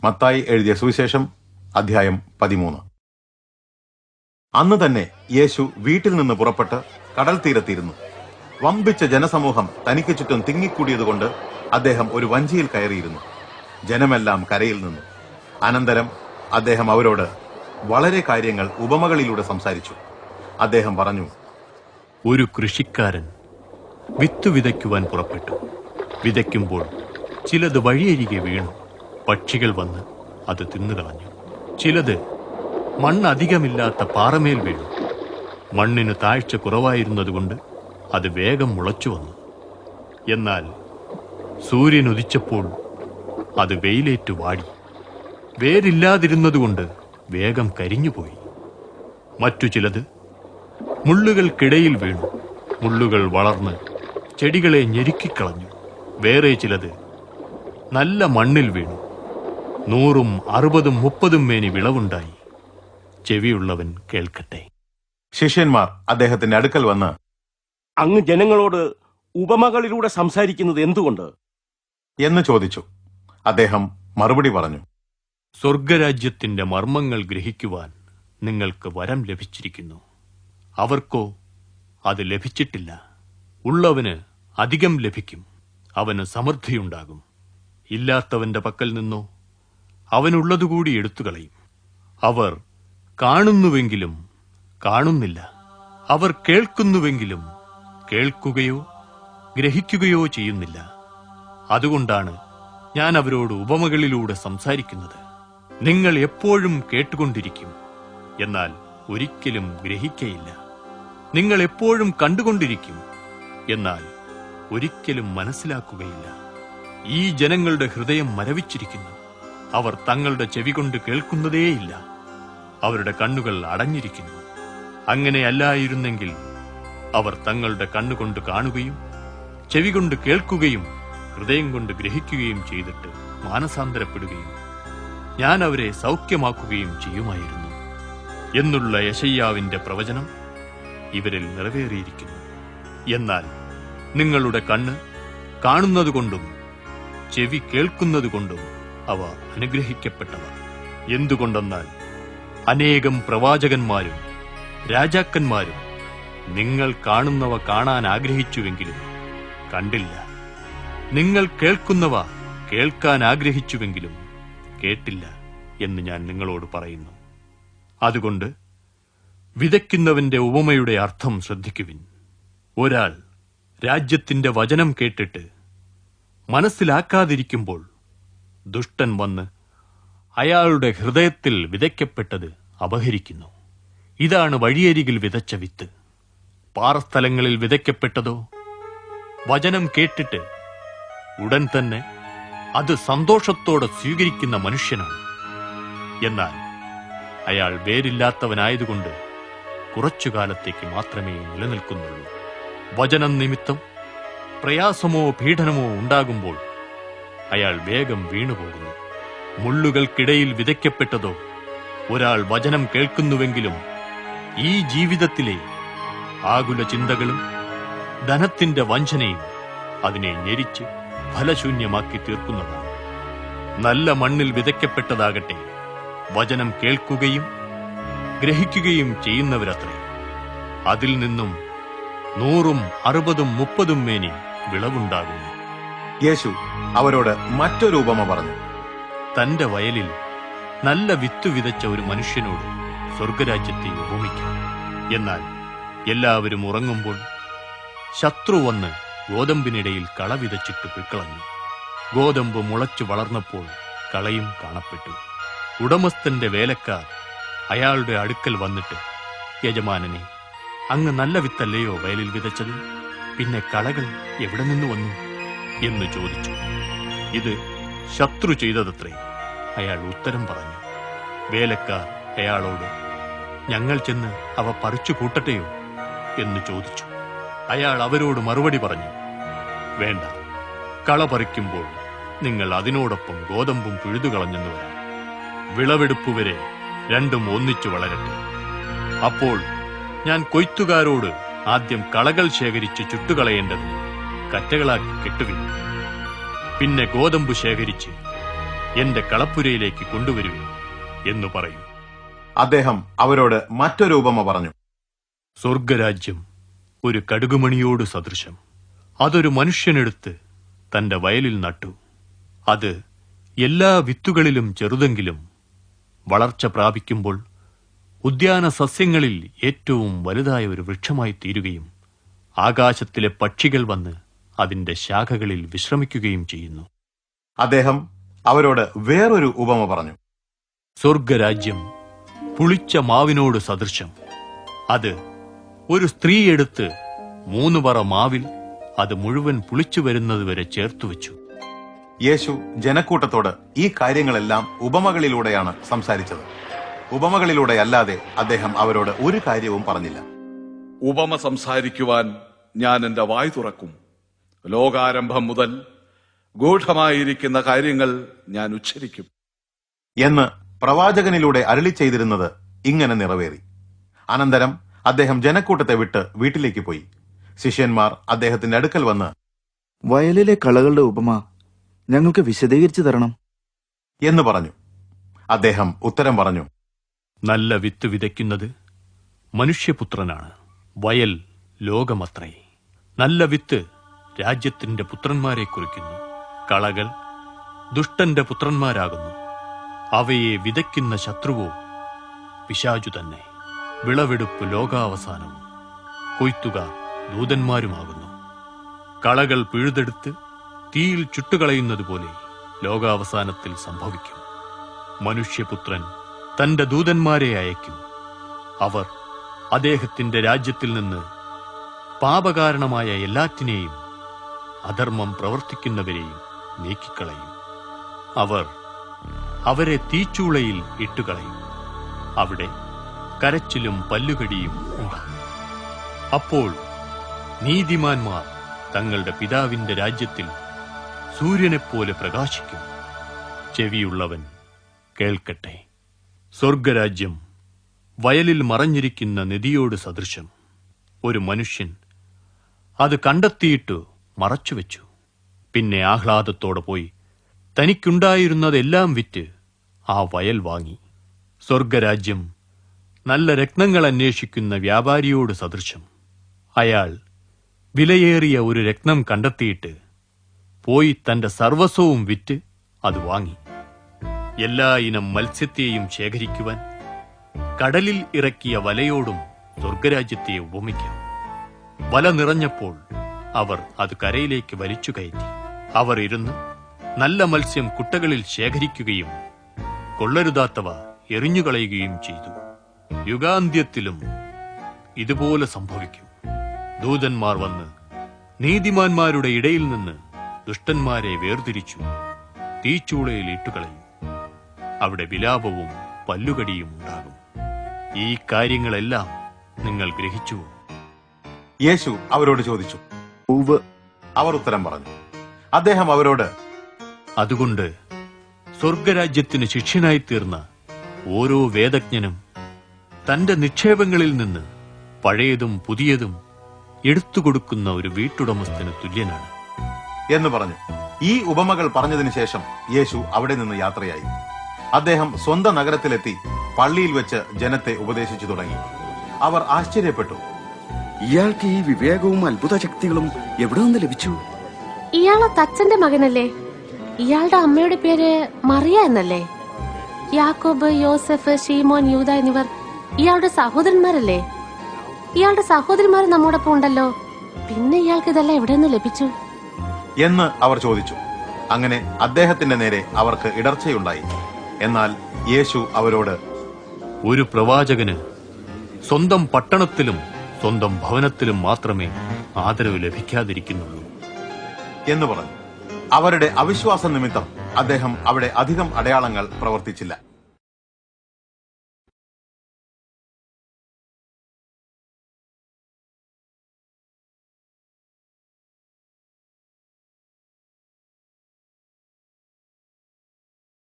മത്തായി എഴുതിയ സുവിശേഷം അധ്യായം 13. അന്ന് തന്നെ യേശു വീട്ടിൽ നിന്ന് പുറപ്പെട്ട് കടൽ തീരത്തിരുന്നു. വമ്പിച്ച ജനസമൂഹം തനിക്ക് ചുറ്റും തിങ്ങിക്കൂടിയതുകൊണ്ട് അദ്ദേഹം ഒരു വഞ്ചിയിൽ കയറിയിരുന്നു. ജനമെല്ലാം കരയിൽ നിന്നു. അനന്തരം അദ്ദേഹം അവരോട് വളരെ കാര്യങ്ങൾ ഉപമകളിലൂടെ സംസാരിച്ചു. അദ്ദേഹം പറഞ്ഞു, ഒരു കൃഷിക്കാരൻ വിത്ത് വിതയ്ക്കുവാൻ പുറപ്പെട്ടു. വിതയ്ക്കുമ്പോൾ ചിലത് വഴിയരികെ വീണു. പക്ഷികൾ വന്ന് അത് തിന്നുകളഞ്ഞു. ചിലത് മണ്ണധികമില്ലാത്ത പാറമേൽ വീണു. മണ്ണിന് താഴ്ച കുറവായിരുന്നതുകൊണ്ട് അത് വേഗം മുളച്ചു വന്നു. എന്നാൽ സൂര്യൻ ഉദിച്ചപ്പോൾ അത് വെയിലേറ്റു വാടി. വേരില്ലാതിരുന്നതുകൊണ്ട് വേഗം കരിഞ്ഞുപോയി. മറ്റു ചിലത് മുള്ളുകൾക്കിടയിൽ വീണു. മുള്ളുകൾ വളർന്ന് ചെടികളെ ഞെരുക്കിക്കളഞ്ഞു. വേറെ ചിലത് നല്ല മണ്ണിൽ വീണു. 100, 60, 30 മേനി വിളവുണ്ടായി. ചെവിയുള്ളവൻ കേൾക്കട്ടെ. ശിഷ്യന്മാർ അദ്ദേഹത്തിന്റെ അടുക്കൽ വന്ന്, അങ്ങ് ജനങ്ങളോട് ഉപമകളിലൂടെ സംസാരിക്കുന്നത് എന്തുകൊണ്ട് എന്ന് ചോദിച്ചു. അദ്ദേഹം മറുപടി പറഞ്ഞു, സ്വർഗരാജ്യത്തിന്റെ മർമ്മങ്ങൾ ഗ്രഹിക്കുവാൻ നിങ്ങൾക്ക് വരം ലഭിച്ചിരിക്കുന്നു. അവർക്കോ അത് ലഭിച്ചിട്ടില്ല. ഉള്ളവന് അധികം ലഭിക്കും, അവന് സമൃദ്ധിയുണ്ടാകും. ഇല്ലാത്തവന്റെ പക്കൽ നിന്നോ അവനുള്ളതുകൂടി എടുത്തുകളയും. അവർ കാണുന്നുവെങ്കിലും കാണുന്നില്ല. അവർ കേൾക്കുന്നുവെങ്കിലും കേൾക്കുകയോ ഗ്രഹിക്കുകയോ ചെയ്യുന്നില്ല. അതുകൊണ്ടാണ് ഞാൻ അവരോട് ഉപമകളിലൂടെ സംസാരിക്കുന്നത്. നിങ്ങൾ എപ്പോഴും കേട്ടുകൊണ്ടിരിക്കും, എന്നാൽ ഒരിക്കലും ഗ്രഹിക്കയില്ല. നിങ്ങൾ എപ്പോഴും കണ്ടുകൊണ്ടിരിക്കും, എന്നാൽ ഒരിക്കലും മനസ്സിലാക്കുകയില്ല. ഈ ജനങ്ങളുടെ ഹൃദയം മരവിച്ചിരിക്കുന്നു. അവർ തങ്ങളുടെ ചെവി കൊണ്ട് കേൾക്കുന്നതേയില്ല. അവരുടെ കണ്ണുകൾ അടഞ്ഞിരിക്കുന്നു. അങ്ങനെയല്ലായിരുന്നെങ്കിൽ അവർ തങ്ങളുടെ കണ്ണുകൊണ്ട് കാണുകയും ചെവി കൊണ്ട് കേൾക്കുകയും ഹൃദയം കൊണ്ട് ഗ്രഹിക്കുകയും ചെയ്തിട്ട് മാനസാന്തരപ്പെടുകയും ഞാൻ അവരെ സൗഖ്യമാക്കുകയും ചെയ്യുമായിരുന്നു എന്നുള്ള യെശയ്യാവിന്റെ പ്രവചനം ഇവരിൽ നിറവേറിയിരിക്കുന്നു. എന്നാൽ നിങ്ങളുടെ കണ്ണ് കാണുന്നതുകൊണ്ടും ചെവി കേൾക്കുന്നതുകൊണ്ടും അവ അനുഗ്രഹിക്കപ്പെട്ടവർ. എന്തുകൊണ്ടെന്നാൽ അനേകം പ്രവാചകന്മാരും രാജാക്കന്മാരും നിങ്ങൾ കാണുന്നവ കാണാൻ ആഗ്രഹിച്ചുവെങ്കിലും കണ്ടില്ല, നിങ്ങൾ കേൾക്കുന്നവ കേൾക്കാൻ ആഗ്രഹിച്ചുവെങ്കിലും കേട്ടില്ല എന്ന് ഞാൻ നിങ്ങളോട് പറയുന്നു. അതുകൊണ്ട് വിതയ്ക്കുന്നവന്റെ ഉപമയുടെ അർത്ഥം ശ്രദ്ധിക്കുവിൻ. ഒരാൾ രാജ്യത്തിന്റെ വചനം കേട്ടിട്ട് മനസ്സിലാക്കാതിരിക്കുമ്പോൾ ദുഷ്ടൻ വന്ന് അയാളുടെ ഹൃദയത്തിൽ വിതയ്ക്കപ്പെട്ടത് അപഹരിക്കുന്നു. ഇതാണ് വഴിയരികിൽ വിതച്ച വിത്ത്. പാറസ്ഥലങ്ങളിൽ വിതയ്ക്കപ്പെട്ടതോ വചനം കേട്ടിട്ട് ഉടൻ തന്നെ അത് സന്തോഷത്തോടെ സ്വീകരിക്കുന്ന മനുഷ്യനാണ്. എന്നാൽ അയാൾ വേരില്ലാത്തവനായതുകൊണ്ട് കുറച്ചുകാലത്തേക്ക് മാത്രമേ നിലനിൽക്കുന്നുള്ളൂ. വചനം നിമിത്തം പ്രയാസമോ പീഡനമോ ഉണ്ടാകുമ്പോൾ അയാൾ വേഗം വീണുപോകുന്നു. മുള്ളുകൾക്കിടയിൽ വിതയ്ക്കപ്പെട്ടതോ ഒരാൾ വചനം കേൾക്കുന്നുവെങ്കിലും ഈ ജീവിതത്തിലെ ആകുല ചിന്തകളും ധനത്തിന്റെ വഞ്ചനയും അതിനെ ഞെരിച്ച് ഫലശൂന്യമാക്കി തീർക്കുന്നതാണ്. നല്ല മണ്ണിൽ വിതയ്ക്കപ്പെട്ടതാകട്ടെ വചനം കേൾക്കുകയും ഗ്രഹിക്കുകയും ചെയ്യുന്നവരത്രേ. അതിൽ നിന്നും 100, 60, 30 മേനി വിളവുണ്ടാകുന്നു. യേശു അവരോട് മറ്റൊരു ഉപമ പറഞ്ഞു. തന്റെ വയലിൽ നല്ല വിത്ത് വിതച്ച ഒരു മനുഷ്യനോട് സ്വർഗരാജ്യത്തെ ഉപമിക്കാം. എന്നാൽ എല്ലാവരും ഉറങ്ങുമ്പോൾ ശത്രു വന്ന് ഗോതമ്പിനിടയിൽ കള വിതച്ചിട്ട് പൊയ്ക്കളഞ്ഞു. ഗോതമ്പ് മുളച്ചു വളർന്നപ്പോൾ കളയും കാണപ്പെട്ടു. ഉടമസ്ഥന്റെ വേലക്കാർ അയാളുടെ അടുക്കൽ വന്നിട്ട്, യജമാനനെ, അങ്ങ് നല്ല വിത്തല്ലയോ വയലിൽ വിതച്ചത്? പിന്നെ കളകൾ എവിടെ നിന്ന് വന്നു എന്ന് ചോദിച്ചു. ഇത് ശത്രു ചെയ്തതത്രേ. അയാൾ ഉത്തരം പറഞ്ഞു. വേലക്കാർ അയാളോട്, ഞങ്ങൾ ചെന്ന് അവ പറിച്ചു കൂട്ടട്ടെയോ എന്ന് ചോദിച്ചു. അയാൾ അവരോട് മറുപടി പറഞ്ഞു, വേണ്ട, കള പറിക്കുമ്പോൾ നിങ്ങൾ അതിനോടൊപ്പം ഗോതമ്പും പിഴുതുകളഞ്ഞെന്ന് വരാം. വിളവെടുപ്പ് വരെ രണ്ടും ഒന്നിച്ചു വളരട്ടെ. അപ്പോൾ ഞാൻ കൊയ്ത്തുകാരോട് ആദ്യം കളകൾ ശേഖരിച്ച് ചുട്ടുകളയേണ്ടതിന് കറ്റകളാക്കി കെട്ടുവിൻ. പിന്നെ ഗോതമ്പ് ശേഖരിച്ച് എന്റെ കളപ്പുരയിലേക്ക് കൊണ്ടുവരുവിൻ എന്നു പറയും. അദ്ദേഹം അവരോട് മറ്റൊരു ഉപമ പറഞ്ഞു. സ്വർഗരാജ്യം ഒരു കടുകുമണിയോട് സദൃശം. അതൊരു മനുഷ്യനെടുത്ത് തന്റെ വയലിൽ നട്ടു. അത് എല്ലാ വിത്തുകളിലും ചെറുതെങ്കിലും വളർച്ച പ്രാപിക്കുമ്പോൾ ഉദ്യാന സസ്യങ്ങളിൽ ഏറ്റവും വലുതായ ഒരു വൃക്ഷമായി തീരുകയും ആകാശത്തിലെ പക്ഷികൾ വന്ന് അതിന്റെ ശാഖകളിൽ വിശ്രമിക്കുകയും ചെയ്യുന്നു. അദ്ദേഹം അവരോട് വേറൊരു ഉപമ പറഞ്ഞു. സ്വർഗരാജ്യം പുളിച്ച മാവിനോട് സദൃശം. അത് ഒരു സ്ത്രീ എടുത്ത് 3 പറ മാവിൽ അത് മുഴുവൻ പുളിച്ചു വരുന്നതുവരെ ചേർത്തുവെച്ചു. യേശു ജനക്കൂട്ടത്തോട് ഈ കാര്യങ്ങളെല്ലാം ഉപമകളിലൂടെയാണ് സംസാരിച്ചത്. ഉപമകളിലൂടെയല്ലാതെ അദ്ദേഹം അവരോട് ഒരു കാര്യവും പറഞ്ഞില്ല. ഉപമ സംസാരിക്കുവാൻ ഞാൻ എന്റെ വായ് തുറക്കും. ലോകാരംഭം മുതൽ ഗൂഢമായിരിക്കുന്ന കാര്യങ്ങൾ ഞാൻ ഉച്ചരിക്കും എന്ന് പ്രവാചകനിലൂടെ അരുളി ചെയ്തിരുന്നത് ഇങ്ങനെ നിറവേറി. അനന്തരം അദ്ദേഹം ജനക്കൂട്ടത്തെ വിട്ട് വീട്ടിലേക്ക് പോയി. ശിഷ്യന്മാർ അദ്ദേഹത്തിന്റെ അടുക്കൽ വന്ന്, വയലിലെ കളകളുടെ ഉപമ ഞങ്ങൾക്ക് വിശദീകരിച്ചു തരണം എന്ന് പറഞ്ഞു. അദ്ദേഹം ഉത്തരം പറഞ്ഞു, നല്ല വിത്ത് വിതയ്ക്കുന്നത് മനുഷ്യപുത്രനാണ്. വയൽ ലോകമത്രേ. നല്ല വിത്ത് രാജ്യത്തിന്റെ പുത്രന്മാരെ കുറിക്കുന്നു. കളകൾ ദുഷ്ടന്റെ പുത്രന്മാരാകുന്നു. അവയെ വിതയ്ക്കുന്ന ശത്രുവോ പിശാചു തന്നെ. വിളവെടുപ്പ് ലോകാവസാനം, കൊയ്ത്തുകാർ ദൂതന്മാരുമാകുന്നു. കളകൾ പിഴുതെടുത്ത് തീയിൽ ചുട്ടുകളയുന്നതുപോലെ ലോകാവസാനത്തിൽ സംഭവിക്കും. മനുഷ്യപുത്രൻ തന്റെ ദൂതന്മാരെ അയക്കും. അവർ അദ്ദേഹത്തിന്റെ രാജ്യത്തിൽ നിന്ന് പാപകാരണമായ എല്ലാറ്റിനെയും അധർമ്മം പ്രവർത്തിക്കുന്നവരെയും നീക്കിക്കളയും. അവർ അവരെ തീച്ചൂളയിൽ ഇട്ടുകളയും. അവിടെ കരച്ചിലും പല്ലുകടിയും ഉണ്ടാകും. അപ്പോൾ നീതിമാന്മാർ തങ്ങളുടെ പിതാവിന്റെ രാജ്യത്തിൽ സൂര്യനെപ്പോലെ പ്രകാശിക്കും. ചെവിയുള്ളവൻ കേൾക്കട്ടെ. സ്വർഗരാജ്യം വയലിൽ മറഞ്ഞിരിക്കുന്ന നിധിയോട് സദൃശം. ഒരു മനുഷ്യൻ അത് കണ്ടെത്തിയിട്ട് മറച്ചുവെച്ചു. പിന്നെ ആഹ്ലാദത്തോടെ പോയി തനിക്കുണ്ടായിരുന്നതെല്ലാം വിറ്റ് ആ വയൽ വാങ്ങി. സ്വർഗരാജ്യം നല്ല രത്നങ്ങൾ അന്വേഷിക്കുന്ന വ്യാപാരിയോട് സദൃശം. അയാൾ വിലയേറിയ ഒരു രത്നം കണ്ടെത്തിയിട്ട് പോയി തന്റെ സർവസ്വവും വിറ്റ് അത് വാങ്ങി. എല്ലാ ഇനം മത്സ്യത്തെയും ശേഖരിക്കുവാൻ കടലിൽ ഇറക്കിയ വലയോടും സ്വർഗരാജ്യത്തെ ഉപമിക്കാം. വല നിറഞ്ഞപ്പോൾ അവർ അത് കരയിലേക്ക് വലിച്ചു കയറ്റി. അവർ ഇരുന്ന് നല്ല മത്സ്യം കുട്ടകളിൽ ശേഖരിക്കുകയും കൊള്ളരുതാത്തവ എറിഞ്ഞുകളയുകയും ചെയ്തു. യുഗാന്ത്യത്തിലും ഇതുപോലെ സംഭവിക്കും. ദൂതന്മാർ വന്ന് നീതിമാന്മാരുടെ ഇടയിൽ നിന്ന് ദുഷ്ടന്മാരെ വേർതിരിച്ചു തീച്ചൂളയിൽ ഇട്ടുകളയും. അവിടെ വിലാപവും പല്ലുകടിയും ഉണ്ടാകും. ഈ കാര്യങ്ങളെല്ലാം നിങ്ങൾ ഗ്രഹിച്ചുവോ? യേശു അവരോട് ചോദിച്ചു. ഉവ്വ്. അവർ ഉത്തരം പറഞ്ഞു. അദ്ദേഹം അവരോട്, അതുകൊണ്ട് സ്വർഗരാജ്യത്തിന് ശിഷ്യനായി തീർന്ന ഓരോ വേദജ്ഞനും തന്റെ നിക്ഷേപങ്ങളിൽ നിന്ന് പഴയതും പുതിയതും എടുത്തുകൊടുക്കുന്ന ഒരു വീട്ടുടമസ്ഥന് തുല്യനാണ് എന്ന് പറഞ്ഞു. ഈ ഉപമകൾ പറഞ്ഞതിന് ശേഷം യേശു അവിടെ നിന്ന് യാത്രയായി. അദ്ദേഹം സ്വന്തം നഗരത്തിലെത്തി പള്ളിയിൽ വെച്ച് ജനത്തെ ഉപദേശിച്ചു തുടങ്ങി. അവർ ആശ്ചര്യപ്പെട്ടു. ഇയാൾക്ക് ഈ വിവേകവും അത്ഭുത ശക്തികളും എവിടെ നിന്ന് ലഭിച്ചു? ഇയാളെ തച്ചന്റെ മകനല്ലേ? ഇയാളുടെ അമ്മയുടെ പേര് മറിയ എന്നല്ലേ? യാക്കോബ്, യോസഫ്, ഷീമോൻ, യൂദ എന്നിവർ ഇയാളുടെ സഹോദരന്മാരല്ലേ? ഇയാളുടെ സഹോദരന്മാർ നമ്മോടൊപ്പം ഉണ്ടല്ലോ. പിന്നെ ഇയാൾക്ക് ഇതെല്ലാം എവിടെ നിന്ന് ലഭിച്ചു എന്ന് അവർ ചോദിച്ചു. അങ്ങനെ അദ്ദേഹത്തിന്റെ നേരെ അവർക്ക് ഇടർച്ചയുണ്ടായി. എന്നാൽ യേശു അവരോട്, ഒരു പ്രവാചകന് സ്വന്തം പട്ടണത്തിലും സ്വന്തം ഭവനത്തിലും മാത്രമേ ആദരവ് ലഭിക്കാതിരിക്കുന്നുള്ളൂ എന്ന് പറഞ്ഞു. അവരുടെ അവിശ്വാസ നിമിത്തം അദ്ദേഹം അവിടെ അധികം അടയാളങ്ങൾ പ്രവർത്തിച്ചില്ല.